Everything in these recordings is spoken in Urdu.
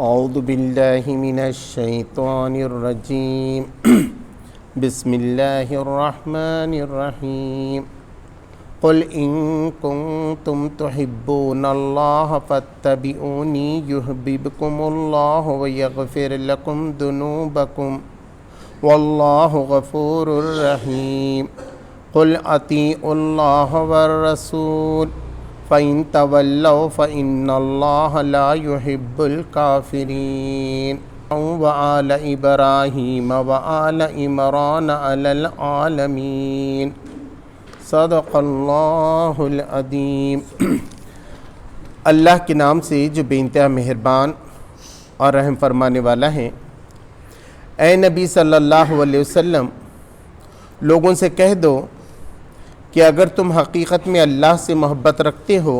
اعوذ باللہ من الشیطان الرجیم بسم اللہ الرحمن الرحیم قل ان کنتم تحبون اللہ فاتبعونی یحببکم اللہ ویغفر لکم ذنوبکم واللہ غفور رحیم قل اطیعوا اللہ والرسول فَإِن تَوَلَّوْا فَإِنَّ اللَّهَ لَا يُحِبُّ الْكَافِرِينَ وَآلَ إِبْرَاهِيمَ وَآلَ عِمْرَانَ عَلَى الْعَالَمِينَ صدق اللہ العظیم۔ اللہ کے نام سے جو بے انتہا مہربان اور رحم فرمانے والا ہے۔ اے نبی صلی اللہ علیہ وسلم، لوگوں سے کہہ دو کہ اگر تم حقیقت میں اللہ سے محبت رکھتے ہو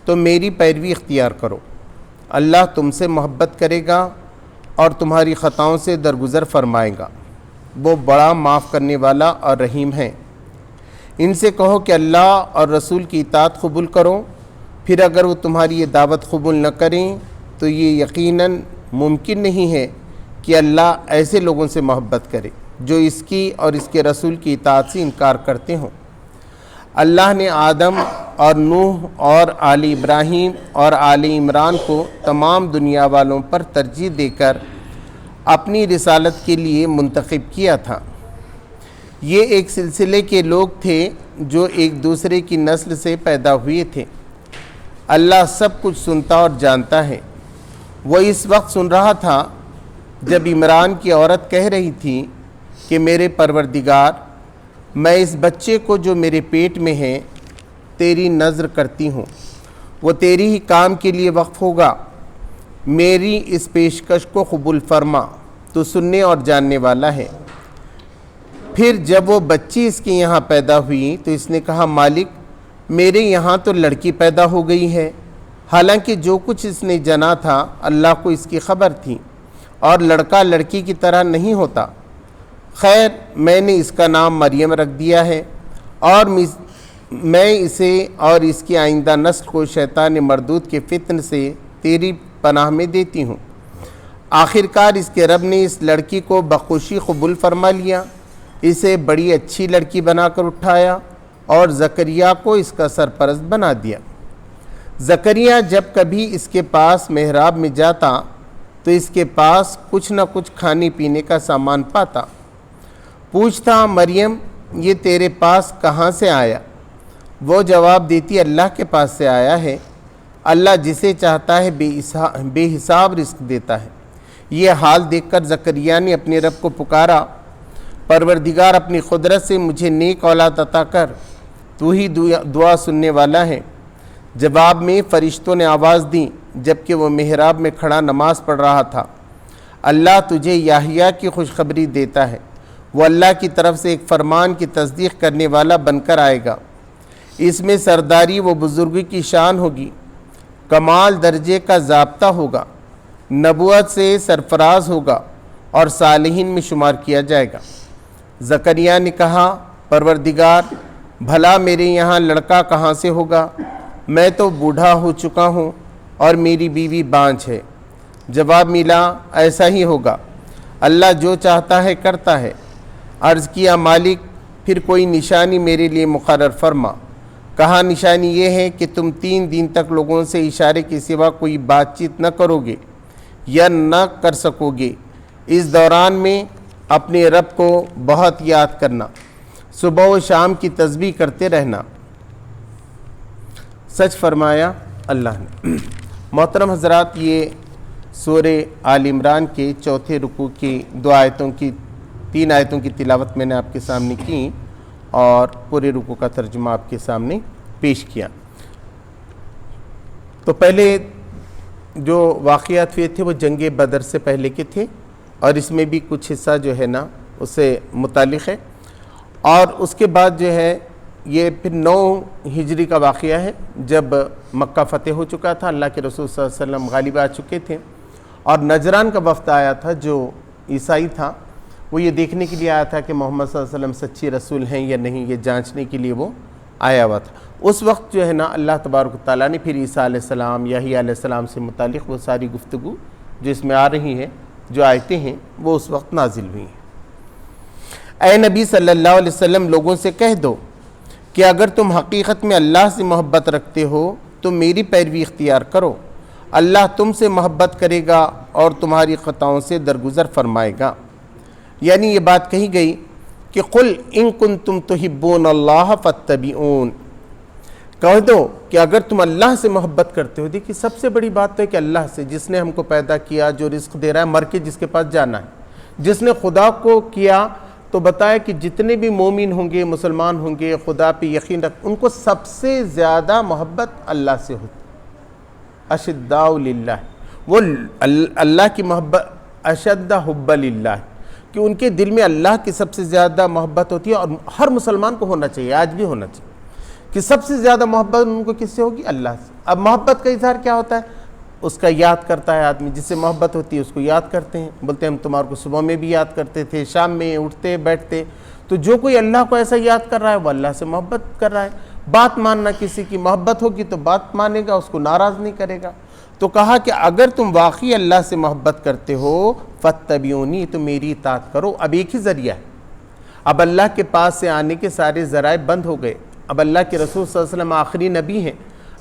تو میری پیروی اختیار کرو۔ اللہ تم سے محبت کرے گا اور تمہاری خطاؤں سے درگزر فرمائے گا۔ وہ بڑا معاف کرنے والا اور رحیم ہے۔ ان سے کہو کہ اللہ اور رسول کی اطاعت قبول کرو، پھر اگر وہ تمہاری یہ دعوت قبول نہ کریں تو یہ یقیناً ممکن نہیں ہے کہ اللہ ایسے لوگوں سے محبت کرے جو اس کی اور اس کے رسول کی اطاعت سے انکار کرتے ہوں۔ اللہ نے آدم اور نوح اور آل ابراہیم اور آل عمران کو تمام دنیا والوں پر ترجیح دے کر اپنی رسالت کے لیے منتخب کیا تھا۔ یہ ایک سلسلے کے لوگ تھے جو ایک دوسرے کی نسل سے پیدا ہوئے تھے۔ اللہ سب کچھ سنتا اور جانتا ہے۔ وہ اس وقت سن رہا تھا جب عمران کی عورت کہہ رہی تھی کہ میرے پروردگار، میں اس بچے کو جو میرے پیٹ میں ہے تیری نذر کرتی ہوں، وہ تیری ہی کام کے لیے وقف ہوگا۔ میری اس پیشکش کو قبول فرما، تو سننے اور جاننے والا ہے۔ پھر جب وہ بچی اس کے یہاں پیدا ہوئی تو اس نے کہا، مالک میرے یہاں تو لڑکی پیدا ہو گئی ہے، حالانکہ جو کچھ اس نے جنا تھا اللہ کو اس کی خبر تھی، اور لڑکا لڑکی کی طرح نہیں ہوتا۔ خیر، میں نے اس کا نام مریم رکھ دیا ہے، اور میں اسے اور اس کی آئندہ نسل کو شیطان مردود کے فتن سے تیری پناہ میں دیتی ہوں۔ آخر کار اس کے رب نے اس لڑکی کو بخوشی قبول فرما لیا، اسے بڑی اچھی لڑکی بنا کر اٹھایا اور زکریا کو اس کا سرپرست بنا دیا۔ زکریا جب کبھی اس کے پاس محراب میں جاتا تو اس کے پاس کچھ نہ کچھ کھانے پینے کا سامان پاتا۔ پوچھتا، مریم یہ تیرے پاس کہاں سے آیا؟ وہ جواب دیتی، اللہ کے پاس سے آیا ہے۔ اللہ جسے چاہتا ہے بے حساب رزق دیتا ہے۔ یہ حال دیکھ کر زکریا نے اپنے رب کو پکارا، پروردگار اپنی قدرت سے مجھے نیک اولاد عطا کر، تو ہی دعا سننے والا ہے۔ جواب میں فرشتوں نے آواز دی جبکہ وہ محراب میں کھڑا نماز پڑھ رہا تھا، اللہ تجھے یحییٰ کی خوشخبری دیتا ہے، وہ اللہ کی طرف سے ایک فرمان کی تصدیق کرنے والا بن کر آئے گا۔ اس میں سرداری و بزرگی کی شان ہوگی، کمال درجے کا ضابطہ ہوگا، نبوت سے سرفراز ہوگا اور صالحین میں شمار کیا جائے گا۔ زکریا نے کہا، پروردگار بھلا میرے یہاں لڑکا کہاں سے ہوگا؟ میں تو بوڑھا ہو چکا ہوں اور میری بیوی بانجھ ہے۔ جواب ملا، ایسا ہی ہوگا، اللہ جو چاہتا ہے کرتا ہے۔ عرض کیا، مالک پھر کوئی نشانی میرے لیے مقرر فرما۔ کہا، نشانی یہ ہے کہ تم 3 دن تک لوگوں سے اشارے کے سوا کوئی بات چیت نہ کرو گے یا نہ کر سکو گے۔ اس دوران میں اپنے رب کو بہت یاد کرنا، صبح و شام کی تسبیح کرتے رہنا۔ سچ فرمایا اللہ نے۔ محترم حضرات، یہ سورہ آل عمران کے چوتھے رکوع کی 3 آیتوں کی تلاوت میں نے آپ کے سامنے کی اور پورے رکوع کا ترجمہ آپ کے سامنے پیش کیا۔ تو پہلے جو واقعات ہوئے تھے وہ جنگ بدر سے پہلے کے تھے، اور اس میں بھی کچھ حصہ جو ہے نا اس سے متعلق ہے۔ اور اس کے بعد جو ہے یہ پھر 9 ہجری کا واقعہ ہے، جب مکہ فتح ہو چکا تھا، اللہ کے رسول صلی اللہ علیہ وسلم غالب آ چکے تھے، اور نجران کا وفد آیا تھا جو عیسائی تھا۔ وہ یہ دیکھنے کے لیے آیا تھا کہ محمد صلی اللہ علیہ وسلم سچے رسول ہیں یا نہیں، یہ جانچنے کے لیے وہ آیا ہوا تھا۔ اس وقت جو ہے نا اللہ تبارک و تعالیٰ نے پھر عیسیٰ علیہ السلام، یحییٰ علیہ السلام سے متعلق وہ ساری گفتگو جو اس میں آ رہی ہیں، جو آیتیں ہیں وہ اس وقت نازل ہوئی ہیں۔ اے نبی صلی اللہ علیہ وسلم، لوگوں سے کہہ دو کہ اگر تم حقیقت میں اللہ سے محبت رکھتے ہو تو میری پیروی اختیار کرو، اللہ تم سے محبت کرے گا اور تمہاری خطاؤں سے درگزر فرمائے گا۔ یعنی یہ بات کہی گئی کہ قل ان کنتم تحبون اللہ فاتبعون، کہہ دو کہ اگر تم اللہ سے محبت کرتے ہو۔ دیکھیے سب سے بڑی بات تو ہے کہ اللہ سے، جس نے ہم کو پیدا کیا، جو رزق دے رہا ہے، مر کے جس کے پاس جانا ہے، جس نے خدا کو کیا تو بتایا کہ جتنے بھی مومن ہوں گے، مسلمان ہوں گے، خدا پہ یقین رکھ، ان کو سب سے زیادہ محبت اللہ سے ہوتی۔ اشداء للہ، وہ اللہ کی محبت، اشد حب للہ، کہ ان کے دل میں اللہ کی سب سے زیادہ محبت ہوتی ہے، اور ہر مسلمان کو ہونا چاہیے، آج بھی ہونا چاہیے کہ سب سے زیادہ محبت ان کو کس سے ہوگی؟ اللہ سے۔ اب محبت کا اظہار کیا ہوتا ہے؟ اس کا یاد کرتا ہے آدمی، جس سے محبت ہوتی ہے اس کو یاد کرتے ہیں، بولتے ہیں ہم تمہارے کو صبح میں بھی یاد کرتے تھے، شام میں اٹھتے بیٹھتے۔ تو جو کوئی اللہ کو ایسا یاد کر رہا ہے وہ اللہ سے محبت کر رہا ہے۔ بات ماننا، کسی کی محبت ہوگی تو بات مانے گا، اس کو ناراض نہیں کرے گا۔ تو کہا کہ اگر تم واقعی اللہ سے محبت کرتے ہو فاتبعونی، تو میری اطاعت کرو۔ اب ایک ہی ذریعہ ہے، اب اللہ کے پاس سے آنے کے سارے ذرائع بند ہو گئے۔ اب اللہ کے رسول صلی اللہ علیہ وسلم آخری نبی ہیں،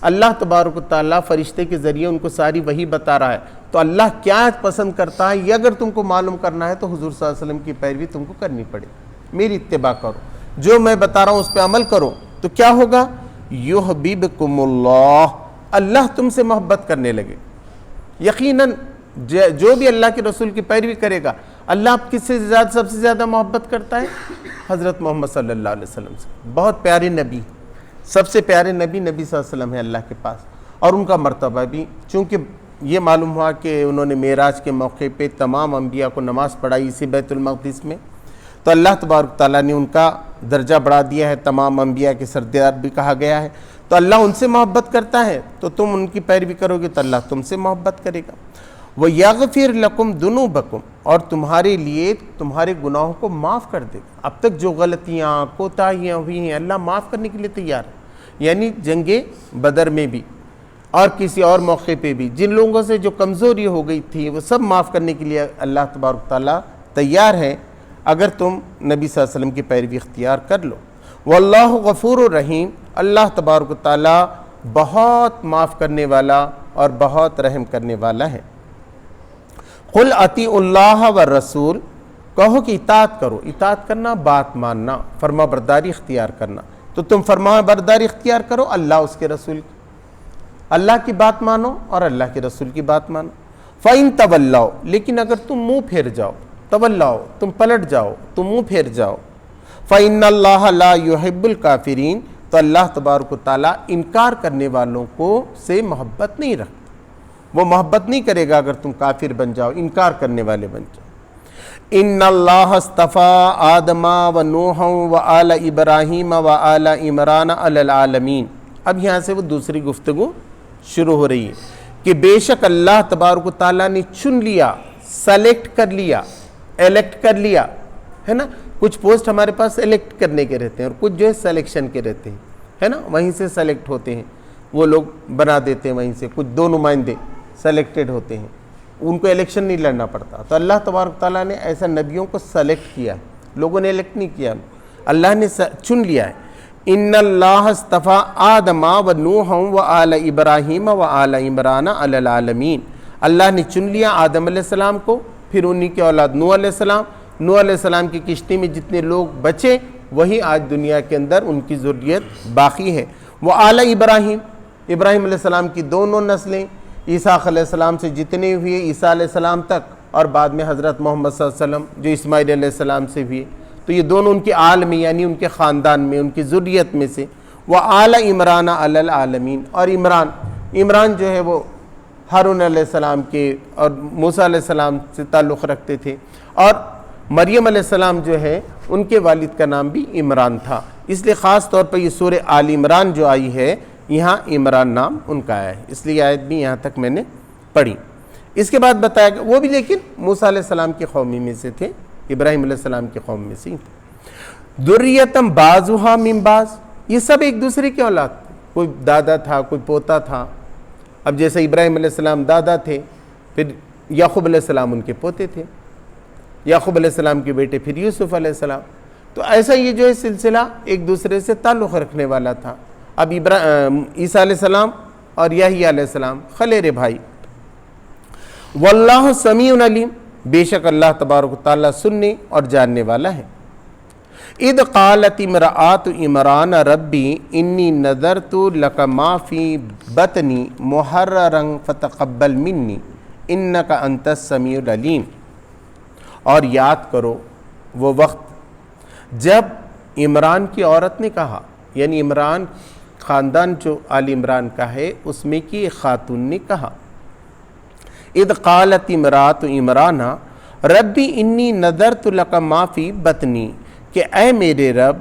اللہ تبارک و تعالیٰ فرشتے کے ذریعے ان کو ساری وحی بتا رہا ہے۔ تو اللہ کیا پسند کرتا ہے یہ اگر تم کو معلوم کرنا ہے تو حضور صلی اللہ علیہ وسلم کی پیروی تم کو کرنی پڑے، میری اتباع کرو، جو میں بتا رہا ہوں اس پہ عمل کرو۔ تو کیا ہوگا؟ یحببکم اللہ، اللہ تم سے محبت کرنے لگے۔ یقیناً جو بھی اللہ کے رسول کی پیروی کرے گا، اللہ آپ کس سے زیادہ، سب سے زیادہ محبت کرتا ہے؟ حضرت محمد صلی اللہ علیہ وسلم سے۔ بہت پیارے نبی، سب سے پیارے نبی نبی صلی اللہ علیہ وسلم ہے اللہ کے پاس، اور ان کا مرتبہ بھی، چونکہ یہ معلوم ہوا کہ انہوں نے معراج کے موقع پہ تمام انبیاء کو نماز پڑھائی اسی بیت المقدس میں، تو اللہ تبارک تعالیٰ نے ان کا درجہ بڑھا دیا ہے، تمام انبیاء کے سردار بھی کہا گیا ہے۔ تو اللہ ان سے محبت کرتا ہے تو تم ان کی پیروی کرو گے تو اللہ تم سے محبت کرے گا۔ وَيَغْفِرْ لَكُمْ ذُنُوبَكُمْ، اور تمہارے لیے تمہارے گناہوں کو معاف کر دے گا۔ اب تک جو غلطیاں کوتاہیاں ہوئی ہیں اللہ معاف کرنے کے لیے تیار ہے۔ یعنی جنگ بدر میں بھی اور کسی اور موقع پہ بھی جن لوگوں سے جو کمزوری ہو گئی تھی وہ سب معاف کرنے کے لیے اللہ تبارک تعالیٰ تیار ہے، اگر تم نبی صلی اللہ علیہ وسلم کی پیروی اختیار کر لو۔ واللہ غفور الرحیم، اللہ تبارک تعالیٰ بہت معاف کرنے والا اور بہت رحم کرنے والا ہے۔ قل اطیعوا اللہ والرسول، کہو کہ اطاعت کرو، اطاعت کرنا بات ماننا، فرما برداری اختیار کرنا۔ تو تم فرما برداری اختیار کرو اللہ اس کے رسول کی، اللہ کی بات مانو اور اللہ کے رسول کی بات مانو۔ فَإِن تَوَلَّوْا، لیکن اگر تم منہ پھیر جاؤ، تولاؤ تم پلٹ جاؤ، تم منہ پھیر جاؤ، فَإِنَّ اللَّهَ لَا يُحِبُّ الْكَافِرِينَ، تو اللہ تبارک و تعالیٰ انکار کرنے والوں کو سے محبت نہیں رکھتا، وہ محبت نہیں کرے گا اگر تم کافر بن جاؤ، انکار کرنے والے بن جاؤ۔ ان اللہ اصطفیٰ آدم و نوح و آل ابراہیم و آل عمران علی العالمین۔ اب یہاں سے وہ دوسری گفتگو شروع ہو رہی ہے کہ بے شک اللہ تبارک و تعالیٰ نے چن لیا، سلیکٹ کر لیا، الیکٹ کر لیا، ہے نا۔ کچھ پوسٹ ہمارے پاس الیکٹ کرنے کے رہتے ہیں اور کچھ جو ہے سلیکشن کے رہتے ہیں، ہے نا، وہیں سے سلیکٹ ہوتے ہیں، وہ لوگ بنا دیتے ہیں، وہیں سے کچھ دو نمائندے سلیکٹڈ ہوتے ہیں، ان کو الیکشن نہیں لڑنا پڑتا۔ تو اللہ تبارک تعالیٰ نے ایسا نبیوں کو سلیکٹ کیا، لوگوں نے الیکٹ نہیں کیا، اللہ نے چن لیا ہے۔ ان اللہ اصطفیٰ آدم و نوح و آل ابراہیم و آل عمران علی العالمین، اللہ نے چن لیا آدم علیہ السلام کو، پھر انہی کے اولاد نوح علیہ السلام، نوح علیہ السلام کی کشتی میں جتنے لوگ بچے وہی آج دنیا کے اندر ان کی ذریت باقی ہے۔ وہ آل ابراہیم، ابراہیم علیہ السلام کی دونوں نسلیں، عیسیٰ علیہ السلام سے جتنے ہوئے عیسیٰ علیہ السلام تک، اور بعد میں حضرت محمد صلی اللہ علیہ وسلم جو اسماعیل علیہ السلام سے ہوئے، تو یہ دونوں ان کے آل میں، یعنی ان کے خاندان میں، ان کی ذریت میں سے۔ وہ آل عمران علی العالمین، اور عمران جو ہے وہ ہارون علیہ السلام کے اور موسیٰ علیہ السلام سے تعلق رکھتے تھے، اور مریم علیہ السلام جو ہے ان کے والد کا نام بھی عمران تھا، اس لیے خاص طور پر یہ سورہ آل عمران جو آئی ہے یہاں عمران نام ان کا آیا ہے، اس لیے آیت بھی یہاں تک میں نے پڑھی۔ اس کے بعد بتایا کہ وہ بھی لیکن موسیٰ علیہ السلام کی قوم میں سے تھے، ابراہیم علیہ السلام کی قوم میں سے ہی تھے۔ ذریۃ بعضھا من بعض، یہ سب ایک دوسرے کے اولاد تھے، کوئی دادا تھا، کوئی پوتا تھا۔ اب جیسے ابراہیم علیہ السلام دادا تھے، پھر یعقوب علیہ السلام ان کے پوتے تھے، یعقوب علیہ السلام کے بیٹے پھر یوسف علیہ السلام. تو ایسا یہ جو ہے سلسلہ ایک دوسرے سے تعلق رکھنے والا تھا. اب عیسیٰ علیہ السلام اور یحییٰ علیہ السلام خلیرے بھائی. واللہ سمیع علیم، بے شک اللہ تبارک و تعالیٰ سننے اور جاننے والا ہے. اذ قالت امرأۃ عمران ربی انی نذرت لک ما فی بطنی محررا فتقبل منی انک انت السمیع العلیم. اور یاد کرو وہ وقت جب عمران کی عورت نے کہا، یعنی عمران خاندان جو آل عمران کا ہے اس میں کی ایک خاتون نے کہا، اذ قالت امرأۃ عمران ربی انی نذرت لک ما فی بطنی، کہ اے میرے رب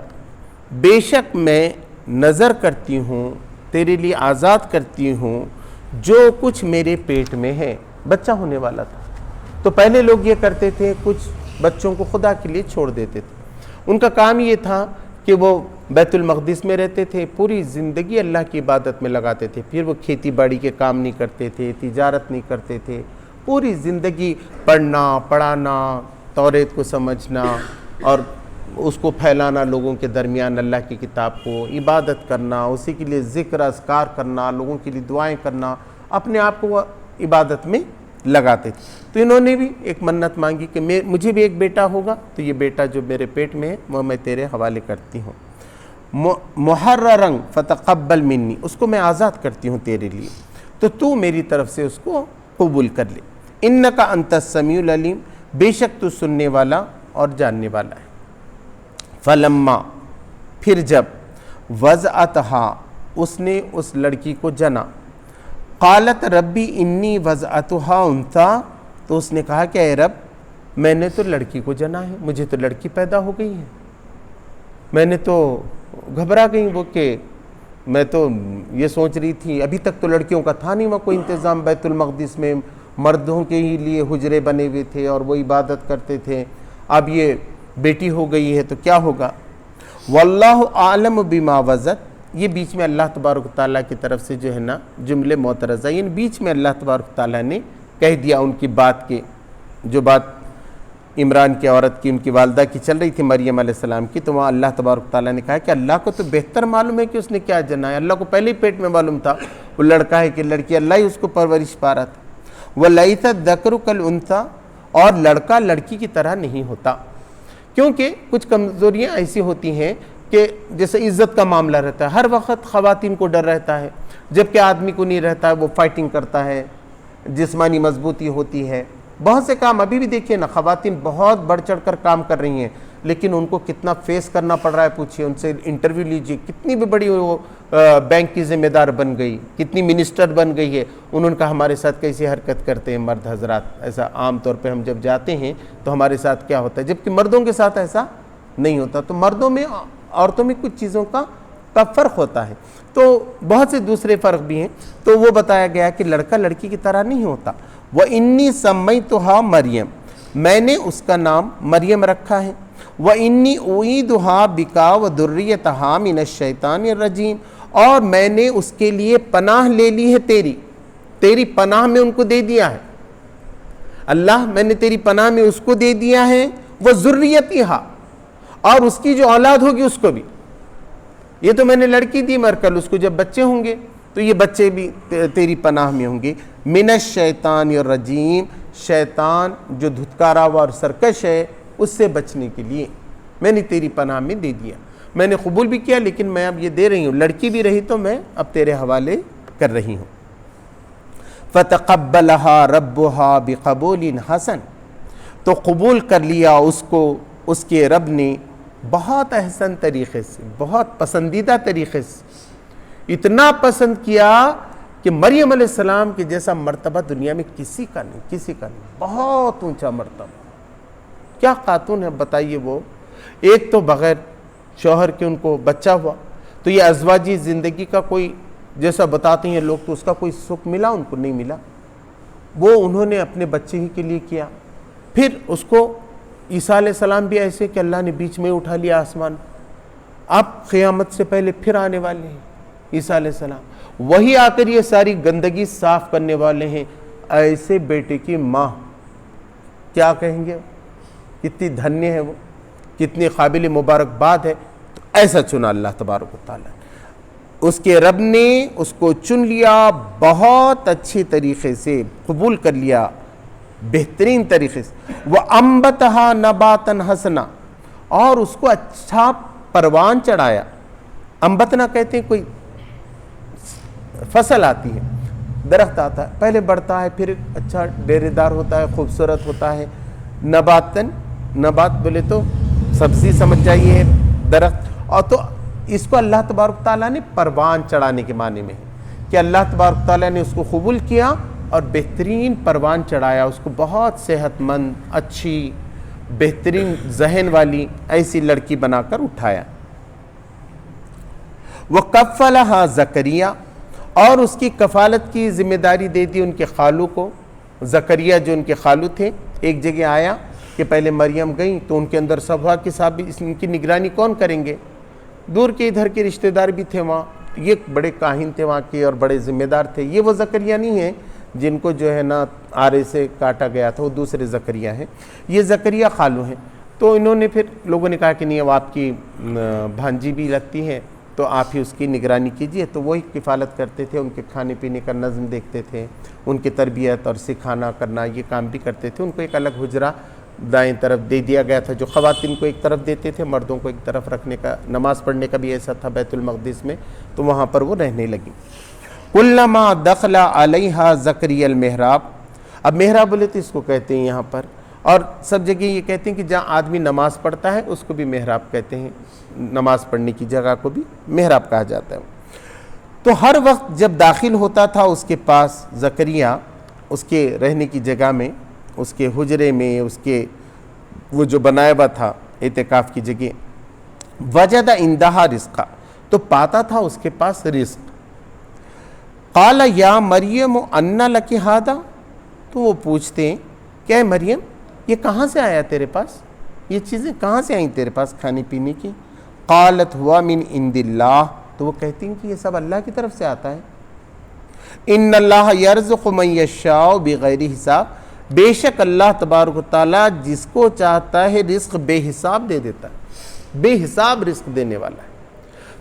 بے شک میں نظر کرتی ہوں، تیرے لیے آزاد کرتی ہوں جو کچھ میرے پیٹ میں ہے. بچہ ہونے والا تھا. تو پہلے لوگ یہ کرتے تھے، کچھ بچوں کو خدا کے لیے چھوڑ دیتے تھے. ان کا کام یہ تھا کہ وہ بیت المقدس میں رہتے تھے، پوری زندگی اللہ کی عبادت میں لگاتے تھے. پھر وہ کھیتی باڑی کے کام نہیں کرتے تھے، تجارت نہیں کرتے تھے. پوری زندگی پڑھنا، پڑھانا، توریت کو سمجھنا اور اس کو پھیلانا لوگوں کے درمیان، اللہ کی کتاب کو، عبادت کرنا، اسی کے لیے ذکر اذکار کرنا، لوگوں کے لیے دعائیں کرنا، اپنے آپ کو عبادت میں لگاتے تھے. تو انہوں نے بھی ایک منت مانگی کہ مجھے بھی ایک بیٹا ہوگا تو یہ بیٹا جو میرے پیٹ میں ہے وہ میں تیرے حوالے کرتی ہوں. محررا فتقبل منی، اس کو میں آزاد کرتی ہوں تیرے لیے، تو تو میری طرف سے اس کو قبول کر لے. انک انت السمیع العلیم، بے شک تو سننے والا اور جاننے والا ہے. فلما، پھر جب وضعتہا، اس نے اس لڑکی کو جنا، قالت ربی انی وضعتہا انثی، تو اس نے کہا کہ اے رب میں نے تو لڑکی کو جنا ہے، مجھے تو لڑکی پیدا ہو گئی ہے. میں نے تو گھبرا گئی، وہ کہ میں تو یہ سوچ رہی تھی ابھی تک تو لڑکیوں کا تھا نہیں وہاں کوئی انتظام، بیت المقدس میں مردوں کے ہی لیے حجرے بنے ہوئے تھے اور وہ عبادت کرتے تھے. اب یہ بیٹی ہو گئی ہے تو کیا ہوگا. واللہ عالم بما وضعت، یہ بیچ میں اللہ تبارک تعالیٰ کی طرف سے جو ہے نا جملے معترضہ، یعنی بیچ میں اللہ تبارک تعالیٰ نے کہہ دیا ان کی بات کے، جو بات عمران کی عورت کی، ان کی والدہ کی چل رہی تھی مریم علیہ السلام کی، تو وہاں اللہ تبارک تعالیٰ نے کہا کہ اللہ کو تو بہتر معلوم ہے کہ اس نے کیا جنا ہے. اللہ کو پہلے ہی پیٹ میں معلوم تھا وہ لڑکا ہے کہ لڑکی، اللہ ہی اس کو پرورش پا رہا تھا. وَلَيْسَ الذَّكَرُ كَالْأُنثَىٰ، اور لڑکا لڑکی کی طرح نہیں ہوتا، کیونکہ کچھ کمزوریاں ایسی ہوتی ہیں کہ جیسے عزت کا معاملہ رہتا ہے، ہر وقت خواتین کو ڈر رہتا ہے، جبکہ آدمی کو نہیں رہتا ہے، وہ فائٹنگ کرتا ہے، جسمانی مضبوطی ہوتی ہے. بہت سے کام ابھی بھی دیکھیے نا، خواتین بہت بڑھ چڑھ کر کام کر رہی ہیں، لیکن ان کو کتنا فیس کرنا پڑ رہا ہے. پوچھئے ان سے، انٹرویو لیجئے، کتنی بھی بڑی وہ بینک کی ذمہ دار بن گئی، کتنی منسٹر بن گئی ہے. انہوں نے کہا ہمارے ساتھ کیسی حرکت کرتے ہیں مرد حضرات، ایسا عام طور پہ ہم جب جاتے ہیں تو ہمارے ساتھ کیا ہوتا ہے، جبکہ مردوں کے ساتھ ایسا نہیں ہوتا. تو مردوں میں عورتوں میں کچھ چیزوں کا فرق ہوتا ہے، تو بہت سے دوسرے فرق بھی ہیں. تو وہ بتایا گیا کہ لڑکا لڑکی کی طرح نہیں ہوتا. وَإِنِّي سَمَّيْتُهَا مریم، میں نے اس کا نام مریم رکھا ہے. وَإِنِّي أُعِيدُهَا بِكَ وَذُرِّيَّتَهَا مِنَ الشَّيْطَانِ الرَّجِيمِ، اور میں نے اس کے لیے پناہ لے لی ہے، تیری پناہ میں ان کو دے دیا ہے. اللہ میں نے تیری پناہ میں اس کو دے دیا ہے. وَذُرِّيَّتِهَا، اور اس کی جو اولاد ہوگی اس کو بھی. یہ تو میں نے لڑکی دی، مرکل اس کو جب بچے ہوں گے تو یہ بچے بھی تیری پناہ میں ہوں گے. من الشیطان الرجیم، شیطان جو دھتکارا ہوا اور سرکش ہے اس سے بچنے کے لیے میں نے تیری پناہ میں دے دیا. میں نے قبول بھی کیا، لیکن میں اب یہ دے رہی ہوں، لڑکی بھی رہی تو میں اب تیرے حوالے کر رہی ہوں. فتقبلها ربها بقبول حسن، تو قبول کر لیا اس کو اس کے رب نے بہت احسن طریقے سے، بہت پسندیدہ طریقے سے. اتنا پسند کیا کہ مریم علیہ السلام کے جیسا مرتبہ دنیا میں کسی کا نہیں، بہت اونچا مرتبہ. کیا خاتون ہے بتائیے. وہ ایک تو بغیر شوہر کے ان کو بچہ ہوا، تو یہ ازواجی زندگی کا کوئی، جیسا بتاتے ہیں لوگ، تو اس کا کوئی سکھ ملا ان کو نہیں ملا. وہ انہوں نے اپنے بچے ہی کے لیے کیا. پھر اس کو عیسیٰ علیہ السلام بھی ایسے کہ اللہ نے بیچ میں اٹھا لیا آسمان. اب قیامت سے پہلے پھر آنے والے ہیں عیسیٰ علیہ السلام، وہی آ کر یہ ساری گندگی صاف کرنے والے ہیں. ایسے بیٹے کی ماں کیا کہیں گے؟ کتنی دھنیہ ہے وہ، کتنی قابل مبارکباد ہے. تو ایسا چنا اللہ تبارک و تعالیٰ. اس کے رب نے اس کو چن لیا، بہت اچھے طریقے سے قبول کر لیا، بہترین طریقے سے. وَأَنبَتَهَا نَبَاتًا حَسَنًا، اور اس کو اچھا پروان چڑھایا. انبتنا کہتے ہیں کوئی فصل آتی ہے، درخت آتا ہے، پہلے بڑھتا ہے، پھر اچھا ڈیرے دار ہوتا ہے، خوبصورت ہوتا ہے. نباتن، نبات بولے تو سبزی سمجھ جائیے، درخت. اور تو اس کو اللہ تبارک تعالیٰ نے پروان چڑھانے کے معنی میں ہے کہ اللہ تبارک تعالیٰ نے اس کو قبول کیا اور بہترین پروان چڑھایا، اس کو بہت صحت مند، اچھی، بہترین ذہن والی ایسی لڑکی بنا کر اٹھایا. وَكَفَّلَهَا زکریا، اور اس کی کفالت کی ذمہ داری دے دی ان کے خالو کو. زکریا جو ان کے خالو تھے، ایک جگہ آیا کہ پہلے مریم گئیں تو ان کے اندر سب ہوا کہ صاحب ان کی نگرانی کون کریں گے. دور کے ادھر کے رشتہ دار بھی تھے وہاں، یہ بڑے کاہن تھے وہاں کے اور بڑے ذمہ دار تھے. یہ وہ زکریا نہیں ہیں جن کو جو ہے نا آرے سے کاٹا گیا تھا، وہ دوسرے زکریا ہیں. یہ زکریا خالو ہیں. تو انہوں نے پھر لوگوں نے کہا کہ نہیں، اب آپ کی بھانجی بھی لگتی ہے تو آپ ہی اس کی نگرانی کیجئے. تو وہی کفالت کرتے تھے، ان کے کھانے پینے کا نظم دیکھتے تھے، ان کی تربیت اور سکھانا کرنا یہ کام بھی کرتے تھے. ان کو ایک الگ حجرہ دائیں طرف دے دیا گیا تھا، جو خواتین کو ایک طرف دیتے تھے، مردوں کو ایک طرف رکھنے کا. نماز پڑھنے کا بھی ایسا تھا بیت المقدس میں، تو وہاں پر وہ رہنے لگی. کلما دخل علیہا زکریا المحراب، اب محراب بولے تو اس کو کہتے ہیں یہاں پر، اور سب جگہ یہ کہتے ہیں کہ جہاں آدمی نماز پڑھتا ہے اس کو بھی محراب کہتے ہیں، نماز پڑھنے کی جگہ کو بھی محراب کہا جاتا ہے. تو ہر وقت جب داخل ہوتا تھا اس کے پاس زکریا، اس کے رہنے کی جگہ میں، اس کے حجرے میں، اس کے وہ جو بنایا ہوا تھا اعتکاف کی جگہ، وجد عندہا رزقا، تو پاتا تھا اس کے پاس رزق. قال یا مریم انا لکی ھذا، تو وہ پوچھتے ہیں کہ اے مریم یہ کہاں سے آیا تیرے پاس، یہ چیزیں کہاں سے آئیں تیرے پاس کھانے پینے کی. قالت ہوا من عند اللہ، تو وہ کہتی ہیں کہ یہ سب اللہ کی طرف سے آتا ہے. ان اللہ یرزق من یشاء بغیر حساب، بے شک اللہ تبارک و تعالیٰ جس کو چاہتا ہے رزق بے حساب دے دیتا ہے، بے حساب رزق دینے والا ہے.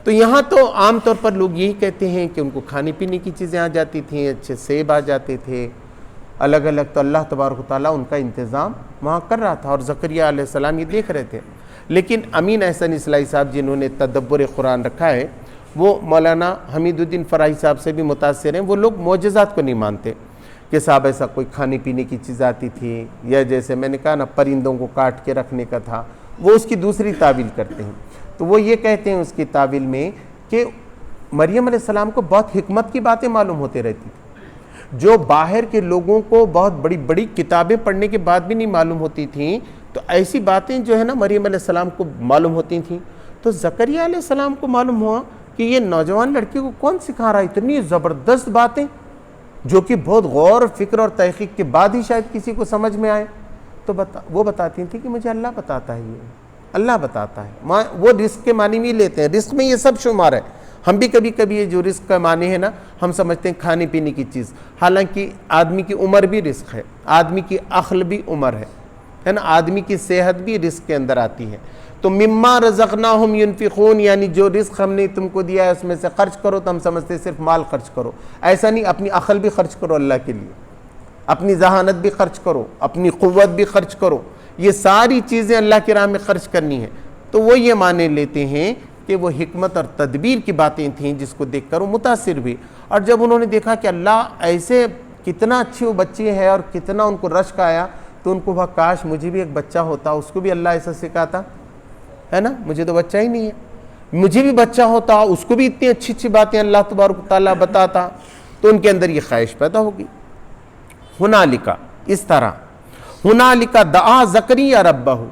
تو یہاں تو عام طور پر لوگ یہی کہتے ہیں کہ ان کو کھانے پینے کی چیزیں آ جاتی تھیں، اچھے سیب آ جاتے تھے الگ الگ، تو اللہ تبارک و تعالیٰ ان کا انتظام وہاں کر رہا تھا اور زکریا علیہ السلام یہ دیکھ رہے تھے. لیکن امین احسن اصلاحی صاحب جنہوں نے تدبر قرآن رکھا ہے، وہ مولانا حمید الدین فراحی صاحب سے بھی متاثر ہیں. وہ لوگ معجزات کو نہیں مانتے کہ صاحب ایسا کوئی کھانے پینے کی چیز آتی تھی، یا جیسے میں نے کہا نا پرندوں کو کاٹ کے رکھنے کا تھا، وہ اس کی دوسری تعویل کرتے ہیں. تو وہ یہ کہتے ہیں اس کی تعویل میں کہ مریم علیہ السلام کو بہت حکمت کی باتیں معلوم ہوتے رہتی تھی، جو باہر کے لوگوں کو بہت بڑی بڑی کتابیں پڑھنے کے بعد بھی نہیں معلوم ہوتی تھیں. تو ایسی باتیں جو ہے نا مریم علیہ السلام کو معلوم ہوتی تھیں. تو زکریا علیہ السلام کو معلوم ہوا کہ یہ نوجوان لڑکی کو کون سکھا رہا ہے اتنی زبردست باتیں، جو کہ بہت غور فکر اور تحقیق کے بعد ہی شاید کسی کو سمجھ میں آئے. تو وہ بتاتی تھی کہ مجھے اللہ بتاتا ہے، یہ اللہ بتاتا ہے. وہ رزق کے معنی بھی لیتے ہیں، رزق میں یہ سب شمار ہے. ہم بھی کبھی کبھی یہ جو رزق کا معنی ہے نا، ہم سمجھتے ہیں کھانے پینے کی چیز، حالانکہ آدمی کی عمر بھی رزق ہے، آدمی کی عقل بھی عمر ہے نا، آدمی کی صحت بھی رزق کے اندر آتی ہے. تو مما رزقناہم ینفقون، یعنی جو رزق ہم نے تم کو دیا ہے اس میں سے خرچ کرو. تو ہم سمجھتے صرف مال خرچ کرو، ایسا نہیں، اپنی عقل بھی خرچ کرو اللہ کے لیے، اپنی ذہانت بھی خرچ کرو، اپنی قوت بھی خرچ کرو. یہ ساری چیزیں اللہ کی راہ میں خرچ کرنی ہیں. تو وہ یہ معنی لیتے ہیں کہ وہ حکمت اور تدبیر کی باتیں تھیں جس کو دیکھ کر وہ متاثر ہوئی. اور جب انہوں نے دیکھا کہ اللہ ایسے کتنا اچھی وہ بچی ہے اور کتنا ان کو رشک آیا، تو ان کو کاش مجھے بھی ایک بچہ ہوتا، اس کو بھی اللہ ایسا سکھاتا ہے نا. مجھے تو بچہ ہی نہیں ہے، مجھے بھی بچہ ہوتا، اس کو بھی اتنی اچھی اچھی باتیں اللہ تبارک و تعالیٰ بتاتا. تو ان کے اندر یہ خواہش پیدا ہوگی. ہنالکا، اس طرح ہنالکا دعا زکریا ربہ،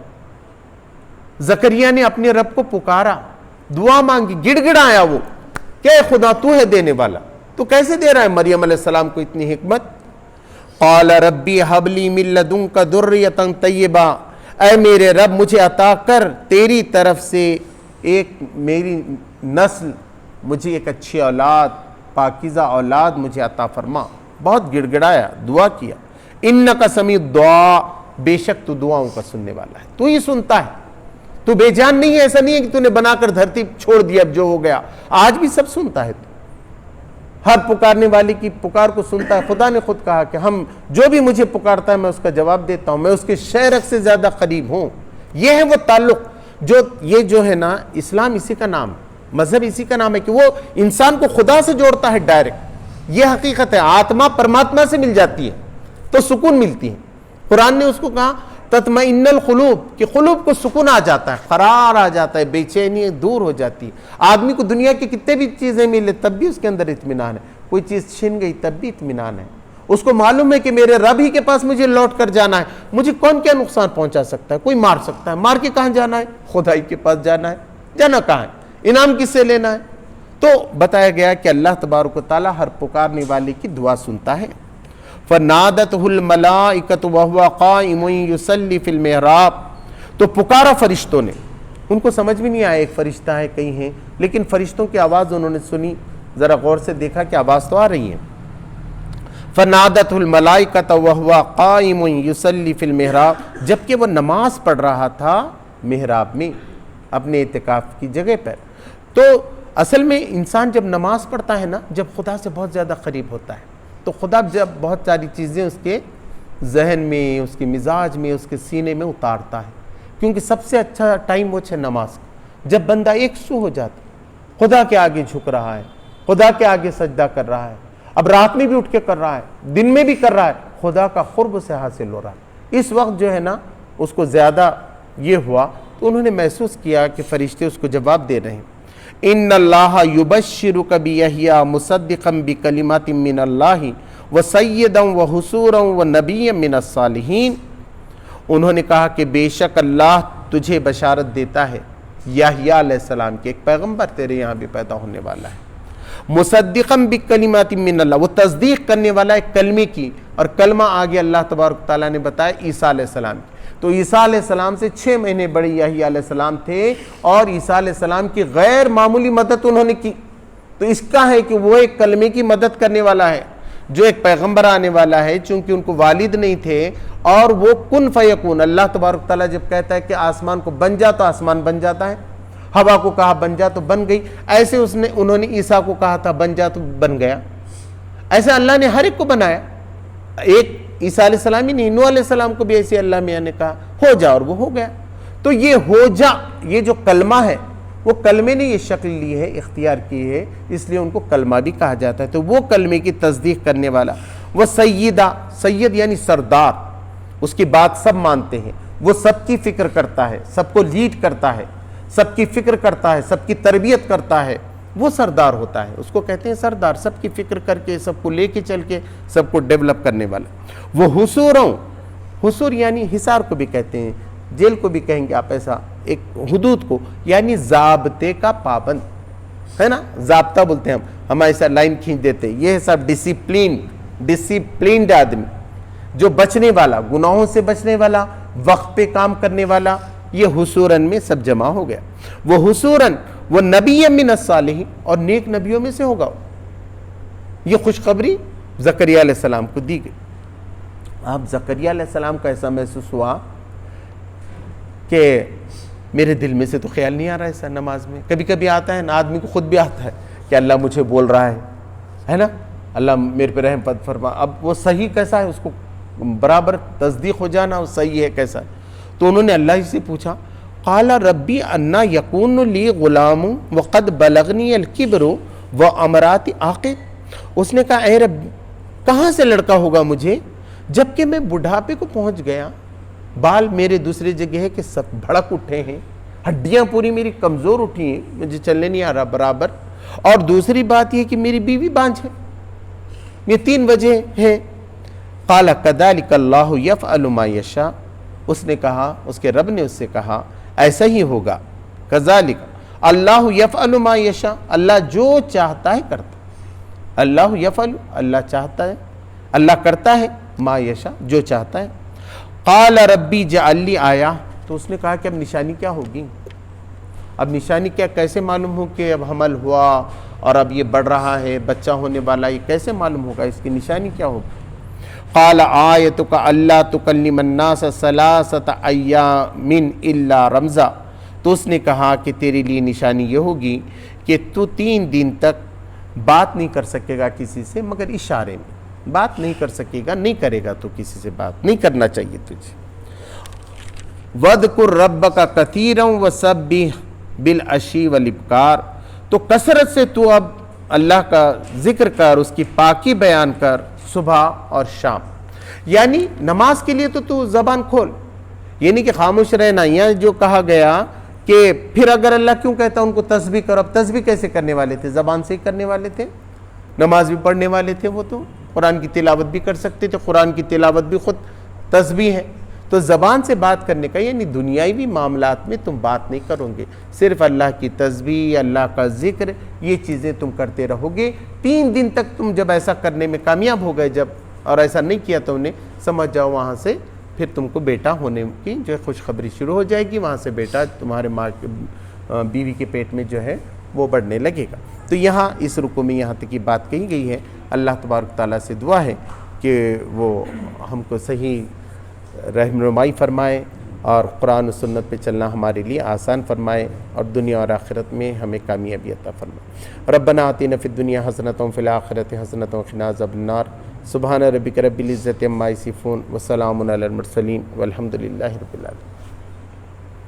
زکریا نے اپنے رب کو پکارا، دعا مانگی، گڑ گڑایا وہ کہ اے خدا تو ہے دینے والا، تو کیسے دے رہا ہے مریم علیہ السلام کو اتنی حکمت. قال ربی حب لی من لدنک ذریۃ طیبہ، اے میرے رب مجھے عطا کر تیری طرف سے ایک میری نسل، مجھے ایک اچھی اولاد، پاکیزہ اولاد مجھے عطا فرما. بہت گڑ گڑایا، دعا کیا، انک سمیع الدعاء، بے شک تو دعاؤں کا سننے والا ہے، تو ہی سنتا ہے، تو بے جان نہیں ہے، ایسا نہیں ہے کہ تو نے بنا کر دھرتی چھوڑ دیا اب جو ہو گیا، آج بھی سب سنتا ہے، تو ہر پکارنے والی کی پکار کو سنتا ہے۔ خدا نے خود کہا کہ ہم جو بھی مجھے پکارتا ہے میں اس کا جواب دیتا ہوں، میں اس کے شہرک سے زیادہ قریب ہوں۔ یہ ہے وہ تعلق یہ جو ہے نا، اسلام اسی کا نام ہے، مذہب اسی کا نام ہے کہ وہ انسان کو خدا سے جوڑتا ہے ڈائریکٹ۔ یہ حقیقت ہے، آتما پرماتما سے مل جاتی ہے تو سکون ملتی ہے۔ قرآن نے اس کو کہا تطمئن القلوب، کہ قلوب کو سکون آ جاتا ہے، قرار آ جاتا ہے، بے چینی دور ہو جاتی ہے۔ آدمی کو دنیا کی کتنے بھی چیزیں ملے تب بھی اس کے اندر اطمینان ہے، کوئی چیز چھن گئی تب بھی اطمینان ہے، اس کو معلوم ہے کہ میرے رب ہی کے پاس مجھے لوٹ کر جانا ہے، مجھے کون کیا نقصان پہنچا سکتا ہے، کوئی مار سکتا ہے، مار کے کہاں جانا ہے، خدا ہی کے پاس جانا ہے، جانا کہاں ہے، انعام کس سے لینا ہے۔ تو بتایا گیا کہ اللہ تبارک و تعالیٰ ہر پکارنے والے کی دعا سنتا ہے۔ فَنَادَتْهُ الْمَلَائِكَةُ وَهُوَ قَائِمٌ يُصَلِّي فِي الْمِحْرَابِ، تو پکارا فرشتوں نے، ان کو سمجھ بھی نہیں آیا ایک فرشتہ ہے کہیں ہے، لیکن فرشتوں کی آواز انہوں نے سنی، ذرا غور سے دیکھا کہ آواز تو آ رہی ہے۔ فَنَادَتْهُ الْمَلَائِكَةُ وَهُوَ قَائِمٌ يُصَلِّي فِي الْمِحْرَابِ، جبکہ وہ نماز پڑھ رہا تھا محراب میں، اپنے اعتکاف کی جگہ پر۔ تو اصل میں انسان جب نماز پڑھتا ہے نا، جب خدا سے بہت زیادہ قریب ہوتا ہے، تو خدا جب بہت ساری چیزیں اس کے ذہن میں، اس کے مزاج میں، اس کے سینے میں اتارتا ہے، کیونکہ سب سے اچھا ٹائم وہ ہے نماز کا، جب بندہ ایک سو ہو جاتا ہے، خدا کے آگے جھک رہا ہے، خدا کے آگے سجدہ کر رہا ہے، اب رات میں بھی اٹھ کے کر رہا ہے، دن میں بھی کر رہا ہے، خدا کا قرب سے حاصل ہو رہا ہے۔ اس وقت جو ہے نا اس کو زیادہ یہ ہوا تو انہوں نے محسوس کیا کہ فرشتے اس کو جواب دے رہے ہیں، ان اللہ یبشرک بیحییٰ مصدقا بکلمات من اللہ وسیدا وحصورا ونبیا من الصالحین۔ انہوں نے کہا کہ بے شک اللہ تجھے بشارت دیتا ہے یحییٰ علیہ السلام کے، ایک پیغمبر تیرے یہاں بھی پیدا ہونے والا ہے، مصدقا بکلمات من اللہ، وہ تصدیق کرنے والا ہے کلمے کی، اور کلمہ آگے اللہ تبارک تعالیٰ نے بتایا عیسیٰ علیہ السلام کی۔ تو عیسیٰ علیہ السلام سے 6 مہینے بڑے یحییٰ علیہ السلام تھے، اور عیسیٰ علیہ السلام کی غیر معمولی مدد انہوں نے کی۔ تو اس کا ہے کہ وہ ایک کلمے کی مدد کرنے والا ہے، جو ایک پیغمبر آنے والا ہے، چونکہ ان کو والد نہیں تھے، اور وہ کن فیکون، اللہ تبارک تعالیٰ جب کہتا ہے کہ آسمان کو بن جا تو آسمان بن جاتا ہے، ہوا کو کہا بن جا تو بن گئی، ایسے انہوں نے عیسیٰ کو کہا تھا بن جا تو بن گیا، ایسے اللہ نے ہر ایک کو بنایا۔ ایک عیسیٰ علیہ السلام ہی نہیں، نوح علیہ السلام کو بھی ایسے اللہ میاں نے کہا ہو جا، اور وہ ہو گیا۔ تو یہ ہو جا، یہ جو کلمہ ہے، وہ کلمے نے یہ شکل لی ہے، اختیار کی ہے، اس لیے ان کو کلمہ بھی کہا جاتا ہے۔ تو وہ کلمے کی تصدیق کرنے والا، وہ سیدہ، سید یعنی سردار، اس کی بات سب مانتے ہیں، وہ سب کی فکر کرتا ہے، سب کو لیڈ کرتا ہے، سب کی فکر کرتا ہے، سب کی تربیت کرتا ہے، وہ سردار ہوتا ہے، اس کو کہتے ہیں سردار، سب کی فکر کر کے، سب کو لے کے چل کے، سب کو ڈیولپ کرنے والا۔ وہ حصوروں، حصور یعنی حصار کو بھی کہتے ہیں، جیل کو بھی کہیں گے آپ، ایسا ایک حدود کو، یعنی ضابطے کا پابند ہے نا، ضابطہ بولتے ہیں ہم ایسا لائن کھینچ دیتے ہیں، یہ ہے سب ڈسپلینڈ آدمی، جو بچنے والا، گناہوں سے بچنے والا، وقت پہ کام کرنے والا، یہ حصوراً میں سب جمع ہو گیا۔ وہ حصوراً وہ نبی من الصالحین، اور نیک نبیوں میں سے ہوگا۔ یہ خوشخبری زکریا علیہ السلام کو دی گئی۔ اب زکریا علیہ السلام کا ایسا محسوس ہوا کہ میرے دل میں سے تو خیال نہیں آ رہا ایسا نماز میں، کبھی کبھی آتا ہے نا، آدمی کو خود بھی آتا ہے کہ اللہ مجھے بول رہا ہے نا، اللہ میرے پہ رحم فرما، اب وہ صحیح کیسا ہے، اس کو برابر تصدیق ہو جانا وہ صحیح ہے کیسا ہے۔ تو انہوں نے اللہ سے پوچھا، قال ربی انا یکون لی غلام وقد بلغنی الکبر وامراتی عاقر، اس نے کہا اے رب کہاں سے لڑکا ہوگا مجھے، جبکہ میں بڑھاپے کو پہنچ گیا، بال میرے دوسری جگہ ہے کہ سب بھڑک اٹھے ہیں، ہڈیاں پوری میری کمزور اٹھی ہیں، مجھے چلنے نہیں آ رہا برابر، اور دوسری بات یہ کہ میری بیوی بانجھ ہے۔ یہ 3 وجہ ہیں۔ قال کذالک اللہ یفعل ما یشاء، اس نے کہا، اس کے رب نے اس سے کہا ایسا ہی ہوگا، کذالک اللہ یفعل ما یشاء، اللہ جو چاہتا ہے کرتا ہے، اللہ یفعل، اللہ چاہتا ہے، اللہ کرتا ہے، ما یشاء جو چاہتا ہے۔ قال ربی جعل لی آیہ، تو اس نے کہا کہ اب نشانی کیا ہوگی، اب نشانی کیا، کیسے معلوم ہو کہ اب حمل ہوا اور اب یہ بڑھ رہا ہے، بچہ ہونے والا، یہ کیسے معلوم ہوگا؟ اس کی نشانی کیا ہوگی؟ قال آیتک اللہ تکلم الناس ثلاثۃ ایام الا رمزا، تو اس نے کہا کہ تیرے لیے نشانی یہ ہوگی کہ تو 3 دن تک بات نہیں کر سکے گا کسی سے مگر اشارے میں، بات نہیں کر سکے گا، نہیں کرے گا، تو کسی سے بات نہیں کرنا چاہیے تجھے۔ وَاذْكُرْ رَبَّكَ كَثِيرًا وَسَبِّحْ بِالْعَشِيِّ وَالْإِبْكَارِ، تو کثرت سے تو اب اللہ کا ذکر کر، اس کی پاکی بیان کر صبح اور شام، یعنی نماز کے لیے تو زبان کھول، یہ نہیں کہ خاموش رہنا۔ یہاں جو کہا گیا کہ پھر اگر اللہ کیوں کہتا ان کو تسبیح کرو، اب تسبیح کیسے کرنے والے تھے؟ زبان سے ہی کرنے والے تھے، نماز بھی پڑھنے والے تھے، وہ تو قرآن کی تلاوت بھی کر سکتے تھے، قرآن کی تلاوت بھی خود تسبیح ہے۔ تو زبان سے بات کرنے کا یعنی دنیاوی معاملات میں تم بات نہیں کرو گے، صرف اللہ کی تسبیح، اللہ کا ذکر، یہ چیزیں تم کرتے رہو گے۔ 3 دن تک تم جب ایسا کرنے میں کامیاب ہو گئے جب، اور ایسا نہیں کیا تو انہیں سمجھ جاؤ وہاں سے پھر تم کو بیٹا ہونے کی جو خوشخبری شروع ہو جائے گی، وہاں سے بیٹا تمہارے ماں بیوی کے پیٹ میں جو ہے وہ بڑھنے لگے گا۔ تو یہاں اس رکوع میں یہاں تک کی بات کہی گئی ہے۔ اللہ تبارک تعالیٰ سے دعا ہے کہ وہ ہم کو صحیح رہنمائی فرمائے اور قرآن و سنت پہ چلنا ہمارے لیے آسان فرمائے، اور دنیا اور آخرت میں ہمیں کامیابی عطا فرمائے۔ ربنا آتنا فی الدنیا حسنۃ وفی الآخرۃ حسنۃ وقنا عذاب النار۔ سبحان ربک رب العزۃ عما یصفون وسلام علی المرسلین والحمد للہ رب العالمین۔